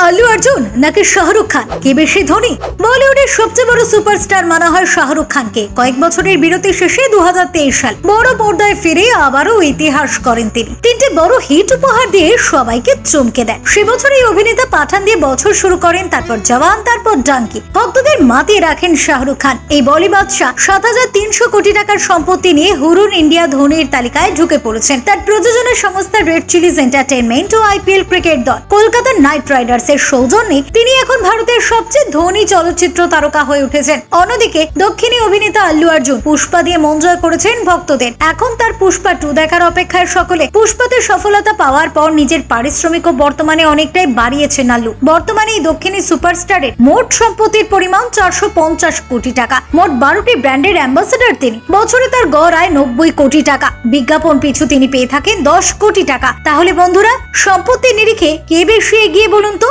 আল্লু অর্জুন নাকি শাহরুখ খান, কে বেশি ধনী? বলিউডের সবচেয়ে বড় সুপারস্টার মানা হয় শাহরুখ খানকে। কয়েক বছরের বিরতি শেষে 2023 সাল বড় পর্দায় ফিরে আবারও ইতিহাস করেন তিনি। তিনটি বড় হিট উপহার দিয়ে সবাইকে চমকে দেন। সে বছর এই অভিনেতা পাঠান দিয়ে বছর শুরু করেন, তারপর জওয়ান, তারপর ডাঙ্কি। ভক্তদের মাতিয়ে রাখেন শাহরুখ খান। এই বলি বাদশা 7,300 কোটি টাকার সম্পত্তি নিয়ে হুরুন ইন্ডিয়া ধনীর তালিকায় ঢুকে পড়েছেন। তার প্রযোজনা সংস্থা রেড চিলিজ এন্টারটেইনমেন্ট ও আইপিএল ক্রিকেট দল কলকাতা নাইট রাইডার্স এর সৌজন্যে তিনি এখন ভারতের সবচেয়ে ধনী চলচ্চিত্র তারকা হয়ে উঠেছেন। অন্যদিকে দক্ষিণী অভিনেতা আল্লু অর্জুন পুষ্পা দিয়ে মন জয় করেছেন ভক্তদের। এখন তার পুষ্পা 2 দেখার অপেক্ষায় সকলে। পুষ্পাতে সফলতা পাওয়ার পর নিজের পারিশ্রমিকও বর্তমানে অনেকটাই বাড়িয়েছেন আল্লু। বর্তমানে এই দক্ষিণী সুপারস্টারের মোট সম্পত্তির পরিমাণ 450 কোটি টাকা। মোট 12টি ব্র্যান্ডের অ্যাম্বাসেডর তিনি। বছরে তার গড় আয় 90 কোটি টাকা। বিজ্ঞাপন পিছু তিনি পেয়ে থাকেন 10 কোটি টাকা। তাহলে বন্ধুরা, সম্পত্তির নিরিখে কে বেশি এগিয়ে বলুন তো?